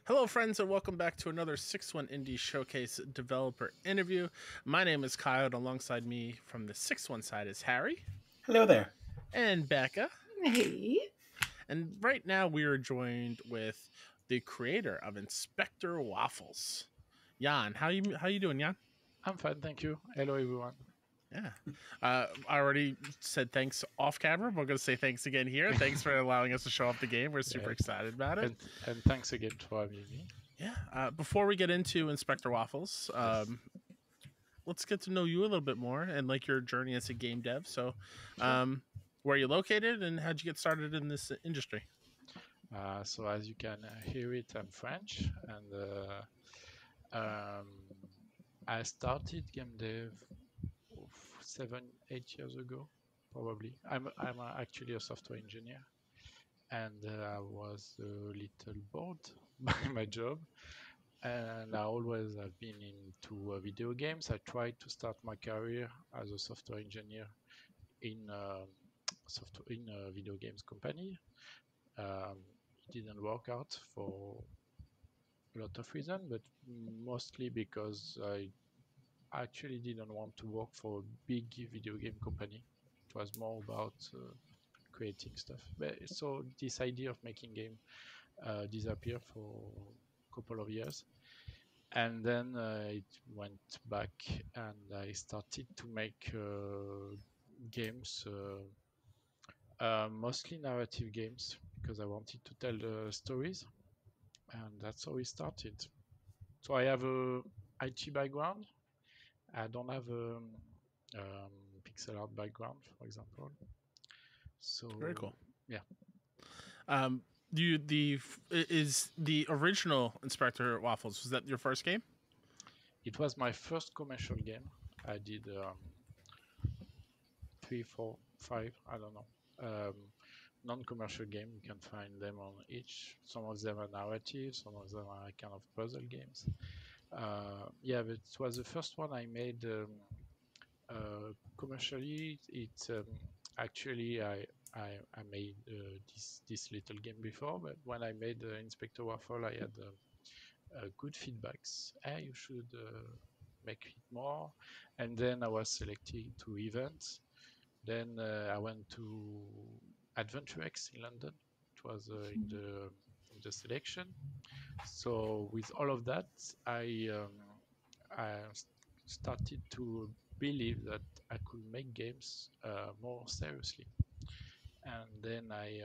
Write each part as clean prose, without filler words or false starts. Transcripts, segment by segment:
Hello, friends, and welcome back to another 6-1 Indie Showcase developer interview. My name is Kyle, and alongside me from the 6-1 side is Harry Hello there. and Becca. Hey. And right now we are joined with the creator of Inspector Waffles, Jan. How you doing, Jan? I'm fine, thank you. Hello, everyone. Yeah. I already said thanks off camera, but I'm going to say thanks again here. Thanks for allowing us to show off the game. We're super excited about it. And thanks again for having me. Yeah. Before we get into Inspector Waffles, let's get to know you a little bit more and like your journey as a game dev. So, where are you located and how'd you get started in this industry? So as you can hear it, I'm French, and I started game dev 7-8 years ago, probably. I'm actually a software engineer, and I was a little bored by my job, and I always have been into video games. I tried to start my career as a software engineer in a video games company. It didn't work out for a lot of reasons, but mostly because I actually didn't want to work for a big video game company. It was more about creating stuff. So this idea of making game disappeared for a couple of years. And then it went back, and I started to make games, mostly narrative games, because I wanted to tell stories, and that's how it started. So I have a IT background. I don't have a pixel art background, for example. So Very cool. Yeah. Is the original Inspector Waffles, was that your first game? It was my first commercial game. I did 3, 4, 5, I don't know. Non-commercial game. You can find them on each. Some of them are narrative, some of them are kind of puzzle games. Yeah, but it was the first one I made commercially. It actually I made this little game before, but when I made Inspector Waffle, I had good feedbacks. Hey, you should make it more. And then I was selected to events. Then I went to Adventure X in London. It was in the selection. So with all of that, I started to believe that I could make games more seriously. And then I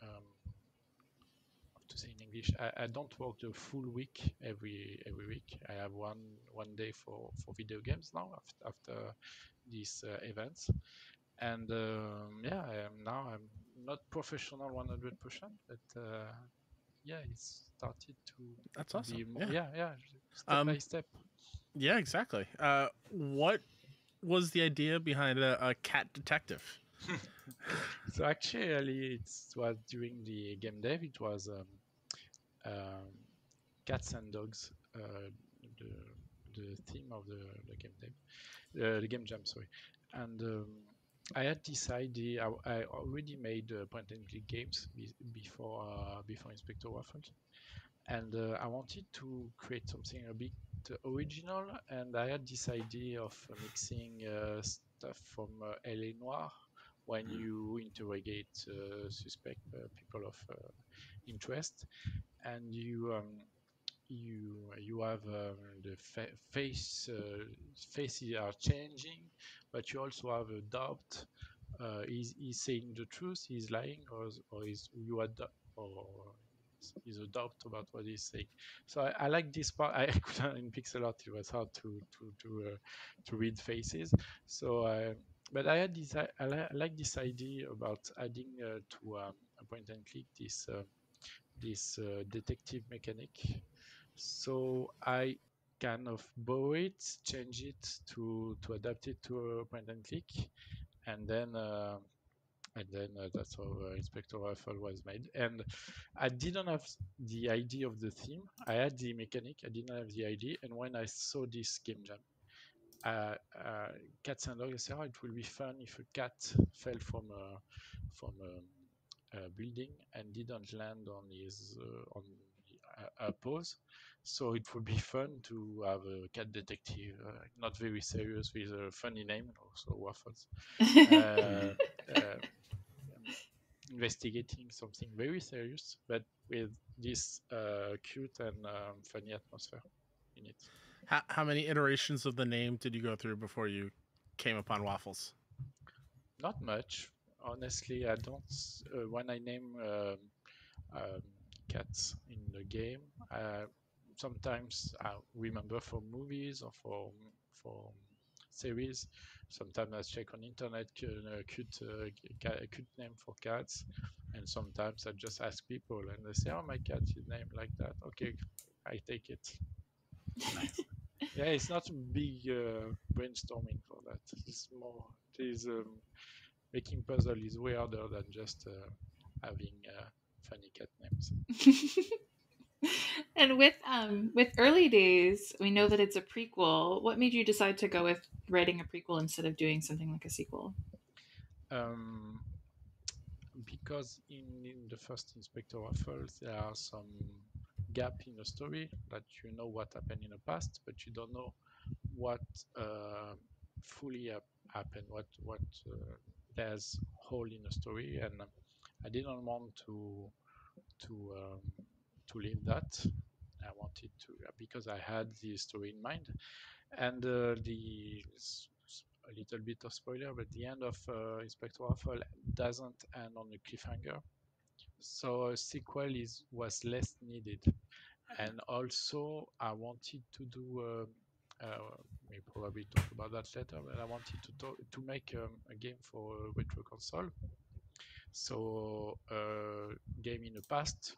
have to say in English, I don't work the full week every week. I have one day for video games now after these events. And yeah, I'm not professional 100%, but yeah, it started to. That's to awesome. Be more, Yeah. yeah, step by step. Yeah, exactly. What was the idea behind a cat detective? So actually, it was during the game dev. It was cats and dogs. The theme of the game dev, the game jam. Sorry, and I had this idea. I already made point-and-click games before Inspector Waffles, and I wanted to create something a bit original. And I had this idea of mixing stuff from LA Noire when you interrogate suspect people of interest, and you have the faces are changing, but you also have a doubt. He's saying the truth, he's lying, or is you are or is a doubt about what he's saying. So I like this part. I in pixel art it was hard to read faces. So but I had this. I like this idea about adding to a point and click this detective mechanic. So I kind of borrow it, change it to adapt it to a point and click, and then that's how Inspector Rifle was made. And I didn't have the idea of the theme. I had the mechanic. I didn't have the idea. And when I saw this game jam, cats and dogs, I said, oh, it will be fun if a cat fell from a building and didn't land on his pose. So it would be fun to have a cat detective, not very serious, with a funny name, also Waffles, uh, uh, investigating something very serious, but with this cute and funny atmosphere in it. How many iterations of the name did you go through before you came upon Waffles? Not much, honestly. I don't. When I name um, cats in the game, sometimes I remember for movies or for series. Sometimes I check on internet cute name for cats, and sometimes I just ask people, and they say, "Oh, my cat is named like that." Okay, I take it. Nice. Yeah, it's not a big brainstorming for that. It's more. It is making puzzle is weirder than just having funny cat names. And with Early Days, we know Yes. that it's a prequel. What made you decide to go with writing a prequel instead of doing something like a sequel? Um, because in the first Inspector Waffles, there are some gap in the story that you know what happened in the past, but you don't know what fully happened, what there's hole in the story, and I didn't want to um, to leave that. I wanted to because I had the story in mind, and a little bit of spoiler, but the end of Inspector Waffle doesn't end on a cliffhanger, so a sequel was less needed. And also, I wanted to do. We probably talk about that later, but I wanted to make a game for a retro console. So, game in the past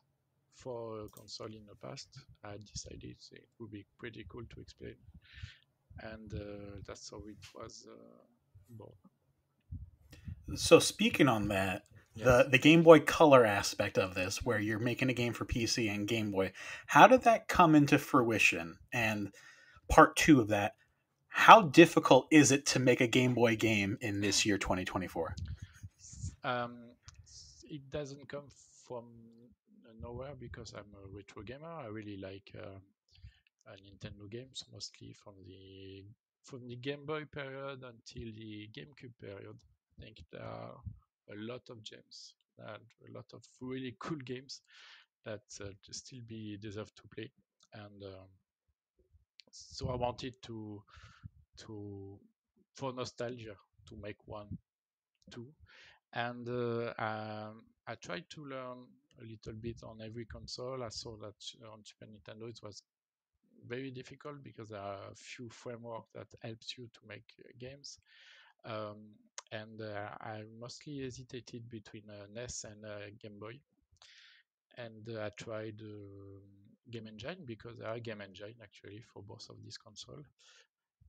for a console in the past, I decided it would be pretty cool to explain, and that's how it was born. So speaking on that, Yes. the Game Boy Color aspect of this, where you're making a game for PC and Game Boy, how did that come into fruition? And part two of that, how difficult is it to make a Game Boy game in this year 2024? Um, it doesn't come from nowhere because I'm a retro gamer. I really like Nintendo games, mostly from the Game Boy period until the GameCube period. I think there are a lot of gems and a lot of really cool games that still be deserve to play. And so I wanted to for nostalgia to make one too. And I tried to learn a little bit on every console. I saw that on Super Nintendo it was very difficult because there are a few frameworks that helps you to make games. Um, and I mostly hesitated between NES and Game Boy. And I tried Game Engine because there are Game Engine actually for both of these consoles.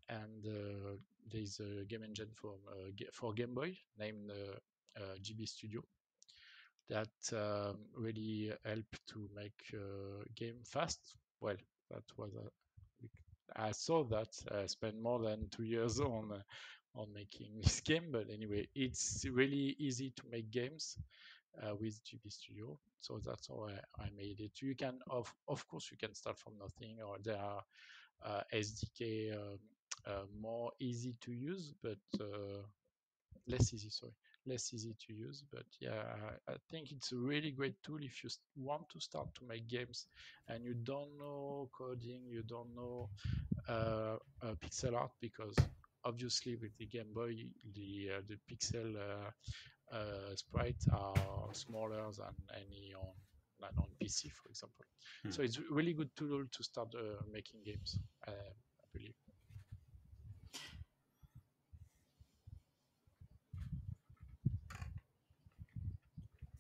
And there's a game engine for Game Boy named GB Studio that really helped to make game fast. Well, that was I saw that I spent more than 2 years on making this game, but anyway, it's really easy to make games with GB Studio. So that's how I made it. You can, of course, you can start from nothing, or there are SDK more easy to use, but less easy. Sorry, less easy to use. But yeah, I think it's a really great tool if you want to start to make games and you don't know coding, you don't know pixel art, because obviously with the Game Boy, the pixel sprites are smaller than any on PC, for example. So it's a really good tool to start making games, I believe.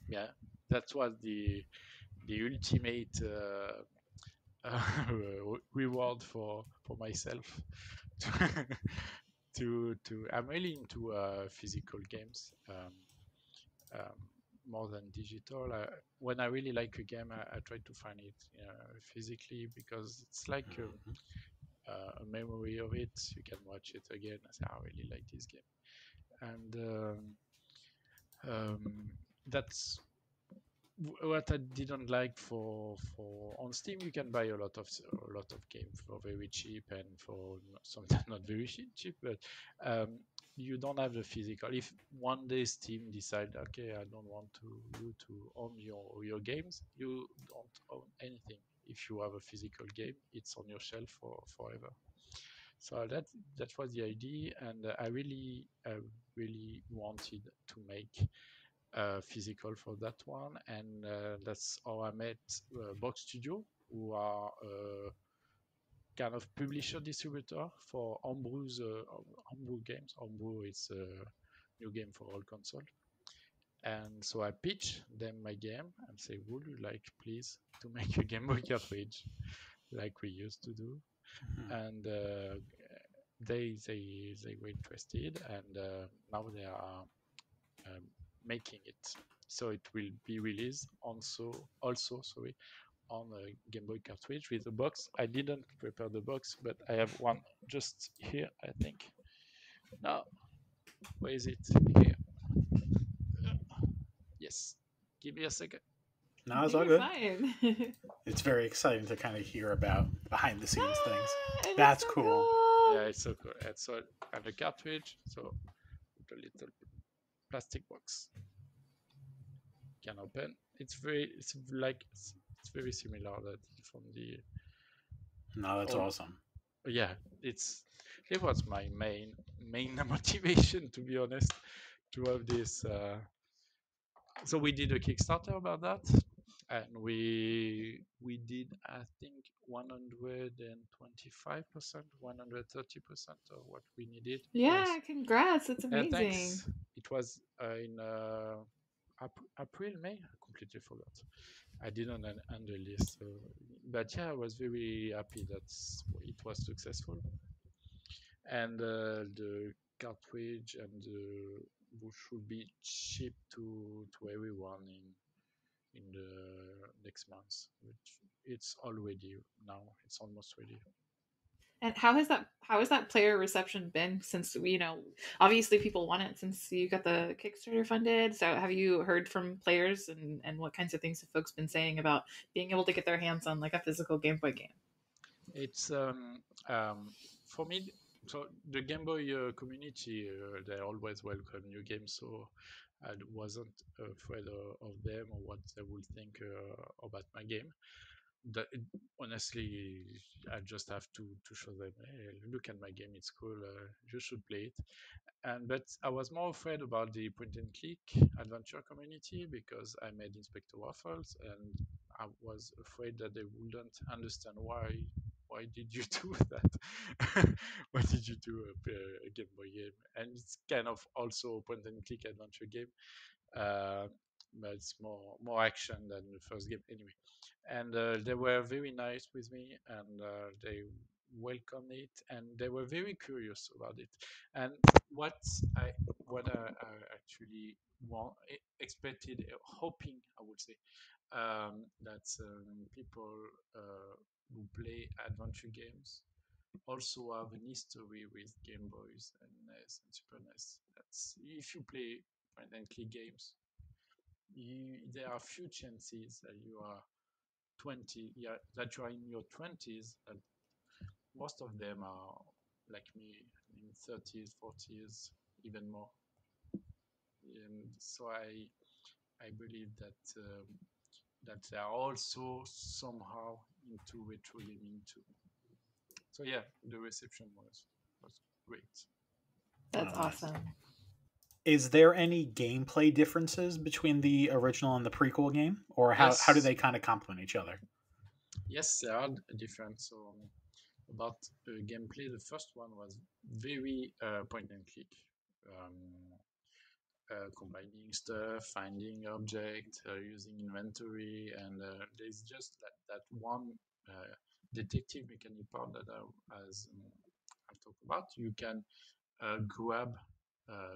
Yeah, that was the ultimate reward for myself. To I'm really into physical games. Um, more than digital. When I really like a game, I try to find it physically, because it's like a memory of it. You can watch it again and say, I really like this game. And that's what I didn't like for on Steam, you can buy a lot of games for very cheap and for sometimes not very cheap, but you don't have the physical. If one day Steam decide, okay, I don't want you to own your games, you don't own anything. If you have a physical game, it's on your shelf for forever. So that was the idea, and I really wanted to make physical for that one, and that's how I met Box Studio, who are kind of publisher distributor for Homebrew's Homebrew games. Homebrew is a new game for all console, and so I pitch them my game and say, would you like please to make a Game Boy cartridge like we used to do? And they were interested, and now they are making it. So it will be released also sorry, on a Game Boy cartridge with a box. I didn't prepare the box, but I have one just here, I think. Now, where is it? Here. Yes. Give me a second. No, it's No, all you're good. fine. It's very exciting to kind of hear about behind the scenes things. And That's it's so cool. Yeah, it's so cool. And so I have a cartridge, so the little plastic box can open. It's very similar that from the No, that's awesome. yeah, it was my main motivation, to be honest, to have this. So we did a Kickstarter about that, and we did, I think, 125%, 130% of what we needed. yeah, congrats. That's amazing. Thanks. It was in April, May. I completely forgot. I didn't handle this, but yeah, I was very happy that it was successful, and the cartridge and should be shipped to everyone in the next month. Which it's already now. It's almost ready. And how has that player reception been since obviously people want it since you got the Kickstarter funded. So have you heard from players and what kinds of things have folks been saying about being able to get their hands on like a physical Game Boy game? It's for me. So the Game Boy community, they always welcome new games. So I wasn't afraid of them or what they would think about my game. Honestly, I just have to show them, hey, look at my game, it's cool, you should play it. But I was more afraid about the point and click adventure community because I made Inspector Waffles, and I was afraid that they wouldn't understand why did you do that? Why did you do a Game Boy game? And it's kind of also a point and click adventure game, but it's more action than the first game anyway. And they were very nice with me, and they welcomed it, and they were very curious about it. And what I actually expected, hoping, I would say, that people who play adventure games also have an history with Game Boys and NES and Super NES. That's if you play point and click games, there are few chances that you are 20, yeah, that you are in your 20s, and most of them are like me in 30s, 40s, even more. And so I believe that they are also somehow into retro gaming too. So yeah, the reception was great. That's nice. awesome. Is there any gameplay differences between the original and the prequel game, or how do they kind of complement each other? Yes, they are different. So about gameplay, the first one was very point and click, combining stuff, finding objects, using inventory, and there's just that one detective mechanic part that I've talked about. You can grab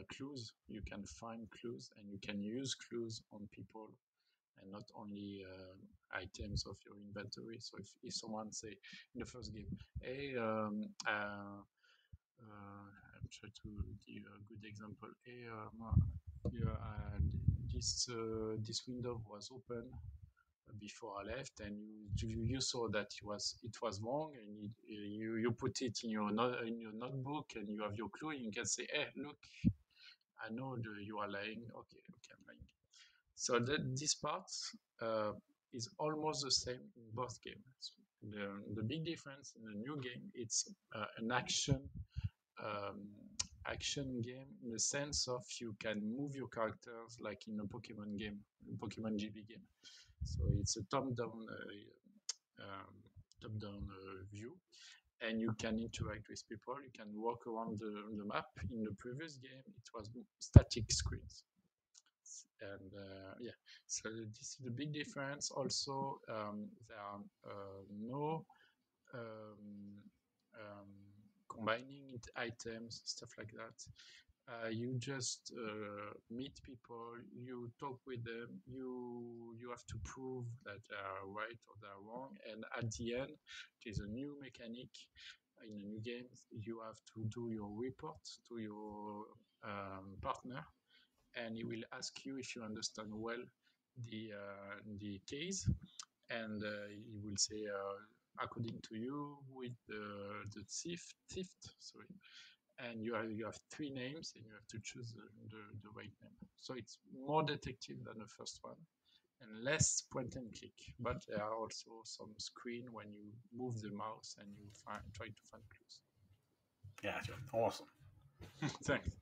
clues, you can find clues, and you can use clues on people and not only items of your inventory. So if someone say in the first game, hey, I'm trying to give a good example. Hey, this window was open before I left, and you saw that it was wrong, and you put it in your notebook, and you have your clue, and you can say, "Hey, look, I know you are lying. Okay, I'm lying." So this part is almost the same in both games. The big difference in the new game, it's an um, action game in the sense of you can move your characters like in a Pokemon game, Pokemon GB game. So it's a top-down view, and you can interact with people. You can walk around the map. In the previous game, it was static screens, and so this is the big difference. Also, there are no um, um, combining items, stuff like that. You just meet people, you talk with them, you have to prove that they are right or they are wrong, and at the end, there's a new mechanic in a new game. You have to do your report to your partner, and he will ask you if you understand well the case, and he will say, according to you, with the thief, sorry, and you have three names, and you have to choose the right name. So it's more detective than the first one, and less point and click. But there are also some screen when you move the mouse and you try to find clues. Gotcha. Awesome. Thanks.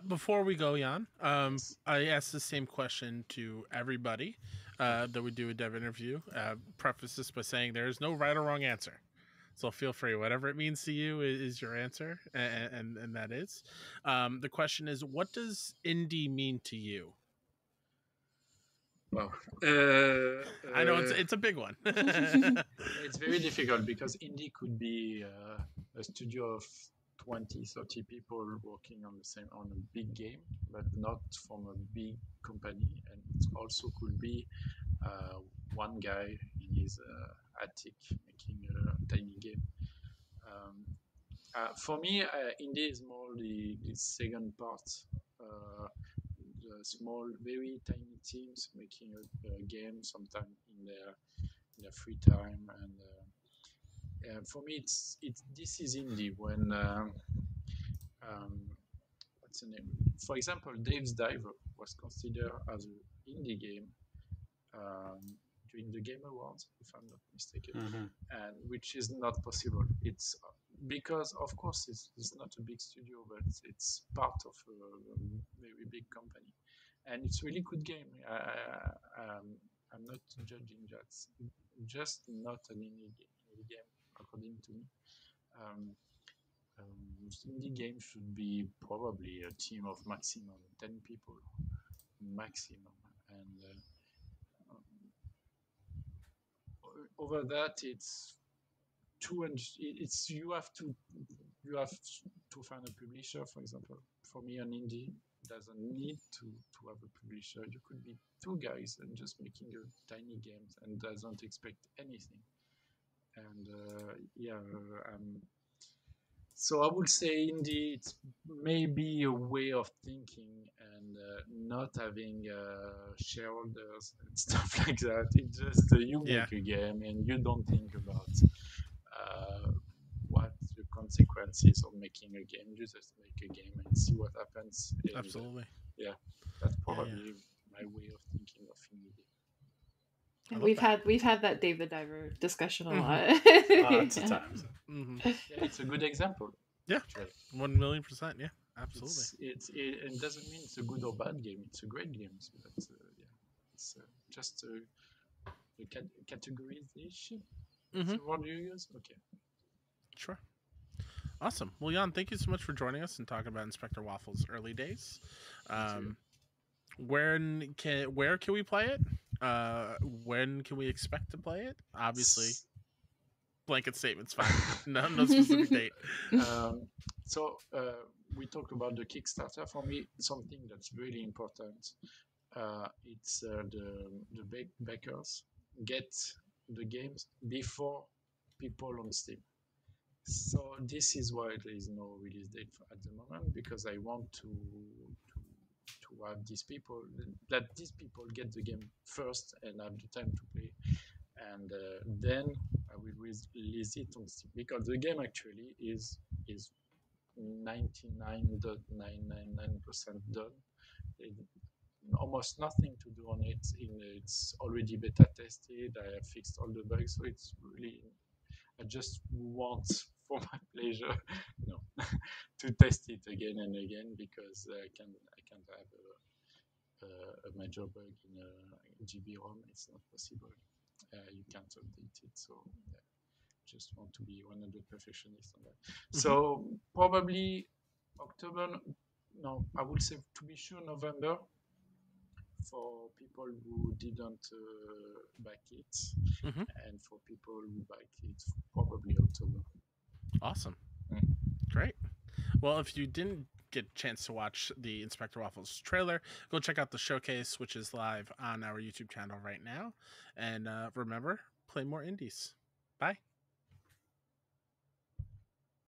Before we go, Jan, Yes. I asked the same question to everybody that we do a dev interview. Preface this by saying there is no right or wrong answer. So feel free, whatever it means to you is your answer, and that is. The question is, what does indie mean to you? Wow. I know it's a big one. It's very difficult because indie could be a studio of 20, 30 people working on a big game, but not from a big company. And it also could be one guy in his attic making a tiny game. For me, indie is more the second part. The small, very tiny teams making a game sometimes in their free time, and for me, this is indie when what's the name? For example, Dave's Diver was considered as an indie game during the Game Awards, if I'm not mistaken, and which is not possible. It's because, of course, it's not a big studio, but it's part of a very big company, and it's really good game. I'm not judging that. It's just not an indie game, according to me. Indie game should be probably a team of maximum 10 people, maximum, and over that it's you have to find a publisher. For example, for me, an indie doesn't need to have a publisher. You could be two guys and just making a tiny game and doesn't expect anything. And so I would say indie, it's maybe a way of thinking and not having shareholders and stuff like that. It's just you make a game and you don't think about what the consequences of making a game. You just make a game and see what happens. And, Absolutely. That's probably my way of thinking of indie. Yeah, we've had that Dave the Diver discussion a lot. Lots of times. Yeah, it's a good example. Yeah, 1,000,000%. Yeah, absolutely. It doesn't mean it's a good or bad game. It's a great game, but it's just a categorization. Is the word you use? Okay. Sure. Awesome. Well, Jan, thank you so much for joining us and talking about Inspector Waffles' early days. Where can we play it? When can we expect to play it? Obviously, blanket statement's fine. No specific date. So we talked about the Kickstarter. For me, something that's really important. It's the backers get the games before people on Steam. So this is why there is no release date at the moment, because I want to to have these people, that these people get the game first and have the time to play, and then I will release it on Steam, because the game actually is 99.999% done. Almost nothing to do on it. It's already beta tested. I have fixed all the bugs, so it's really. I just want, for my pleasure, to test it again and again, because I can't have a major bug in a GB ROM. It's not possible. You can't update it. So just want to be 100 perfectionist on that. So probably October. No, I would say, to be sure, November, for people who didn't back it, and for people who backed it, probably October. Awesome. Great. Well, if you didn't get a chance to watch the Inspector Waffles trailer, go check out the showcase, which is live on our YouTube channel right now. And remember, play more indies. Bye.